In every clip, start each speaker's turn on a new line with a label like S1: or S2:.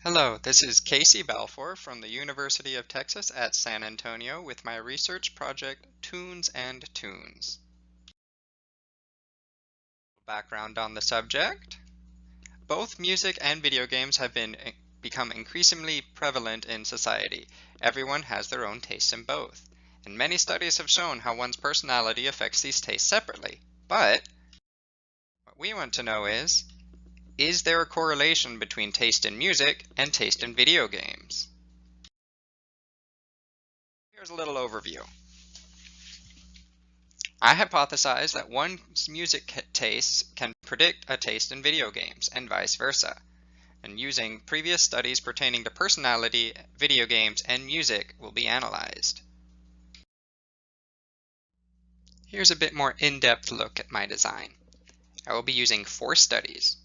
S1: Hello, this is Casey Balfour from the University of Texas at San Antonio with my research project Toons and Tunes. Background on the subject. Both music and video games have become increasingly prevalent in society. Everyone has their own tastes in both, and many studies have shown how one's personality affects these tastes separately. But what we want to know is there a correlation between taste in music and taste in video games? Here's a little overview. I hypothesize that one's music tastes can predict a taste in video games, and vice versa. And using previous studies pertaining to personality, video games, and music will be analyzed. Here's a bit more in-depth look at my design. I will be using 4 studies.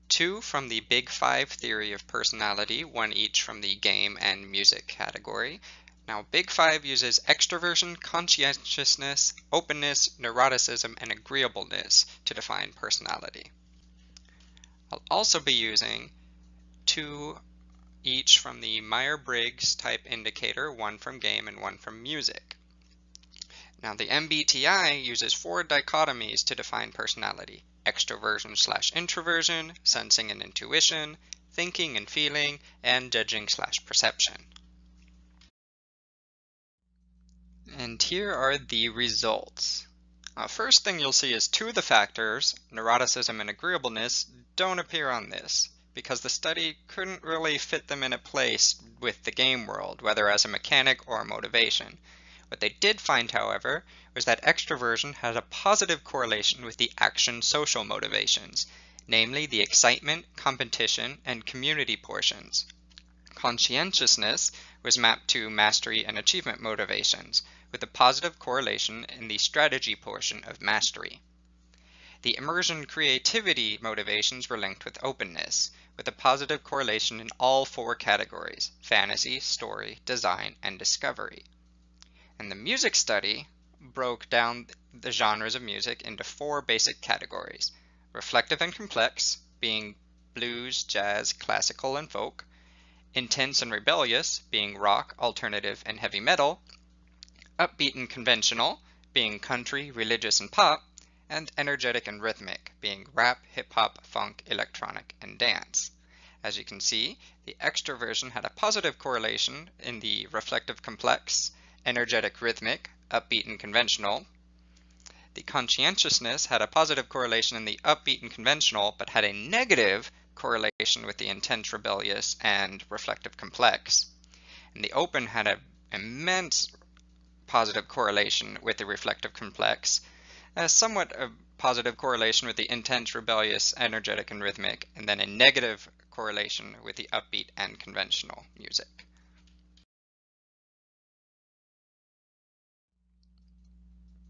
S1: 2 from the Big Five theory of personality, one each from the game and music category. Now, Big Five uses extroversion, conscientiousness, openness, neuroticism, and agreeableness to define personality. I'll also be using 2 each from the Myers-Briggs type indicator, one from game and one from music. Now, the MBTI uses 4 dichotomies to define personality: extroversion/introversion, sensing and intuition, thinking and feeling, and judging/perception. And here are the results. First thing you'll see is 2 of the factors, neuroticism and agreeableness, don't appear on this because the study couldn't really fit them in a place with the game world, whether as a mechanic or a motivation. What they did find, however, was that extroversion had a positive correlation with the action social motivations, namely the excitement, competition, and community portions. Conscientiousness was mapped to mastery and achievement motivations, with a positive correlation in the strategy portion of mastery. The immersion creativity motivations were linked with openness, with a positive correlation in all 4 categories: fantasy, story, design, and discovery. And the music study broke down the genres of music into 4 basic categories: reflective and complex, being blues, jazz, classical, and folk; intense and rebellious, being rock, alternative, and heavy metal; upbeat and conventional, being country, religious, and pop; and energetic and rhythmic, being rap, hip-hop, funk, electronic, and dance. As you can see, the extroversion had a positive correlation in the reflective complex, energetic rhythmic, upbeat and conventional. The conscientiousness had a positive correlation in the upbeat and conventional, but had a negative correlation with the intense, rebellious, and reflective complex. And the open had an immense positive correlation with the reflective complex, somewhat a positive correlation with the intense, rebellious, energetic, and rhythmic, and then a negative correlation with the upbeat and conventional music.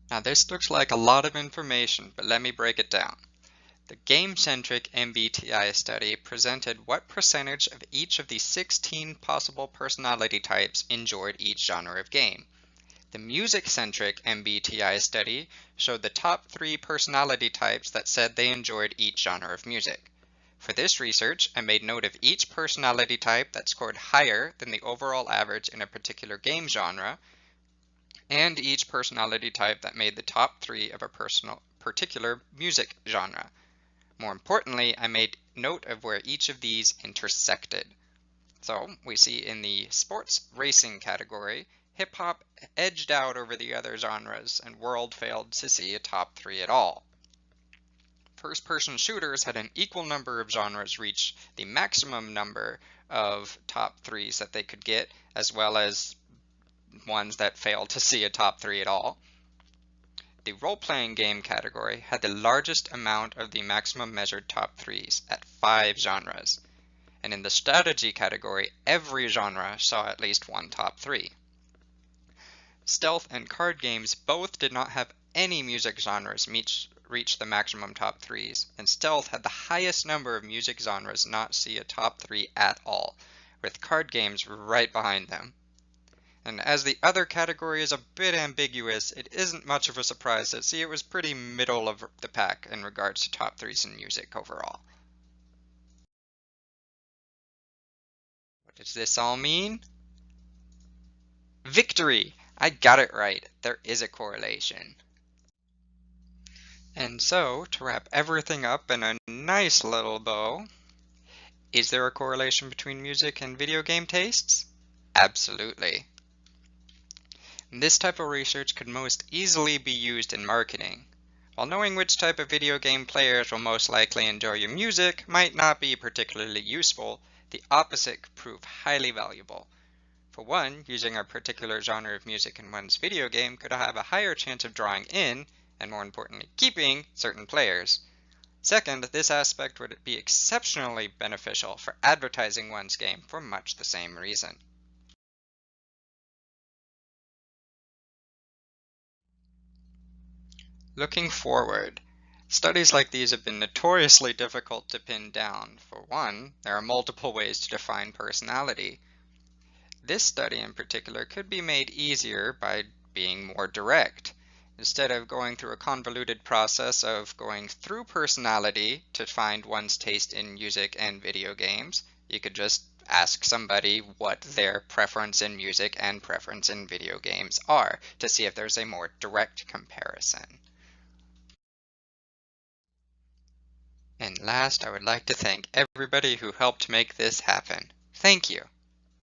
S1: Now this looks like a lot of information, but let me break it down. The game-centric MBTI study presented what percentage of each of the 16 possible personality types enjoyed each genre of game. The music-centric MBTI study showed the top 3 personality types that said they enjoyed each genre of music. For this research, I made note of each personality type that scored higher than the overall average in a particular game genre, and each personality type that made the top 3 of a particular music genre. More importantly, I made note of where each of these intersected. So we see in the sports racing category, hip-hop edged out over the other genres, and world failed to see a top 3 at all. First-person shooters had an equal number of genres reach the maximum number of top 3s that they could get, as well as ones that failed to see a top 3 at all. The role-playing game category had the largest amount of the maximum measured top 3s at 5 genres. And in the strategy category, every genre saw at least one top 3. Stealth and card games both did not have any music genres reach the maximum top 3s, and stealth had the highest number of music genres not see a top 3 at all, with card games right behind them. And as the other category is a bit ambiguous, it isn't much of a surprise to see it was pretty middle of the pack in regards to top 3s in music overall. What does this all mean? Victory! I got it right. There is a correlation. And so, to wrap everything up in a nice little bow, is there a correlation between music and video game tastes? Absolutely. This type of research could most easily be used in marketing. While knowing which type of video game players will most likely enjoy your music might not be particularly useful, the opposite could prove highly valuable. For one, using a particular genre of music in one's video game could have a higher chance of drawing in, and more importantly, keeping certain players. Second, this aspect would be exceptionally beneficial for advertising one's game for much the same reason. Looking forward, studies like these have been notoriously difficult to pin down. For one, there are multiple ways to define personality. This study in particular could be made easier by being more direct. Instead of going through a convoluted process of going through personality to find one's taste in music and video games, you could just ask somebody what their preference in music and preference in video games are to see if there's a more direct comparison. And last, I would like to thank everybody who helped make this happen. Thank you.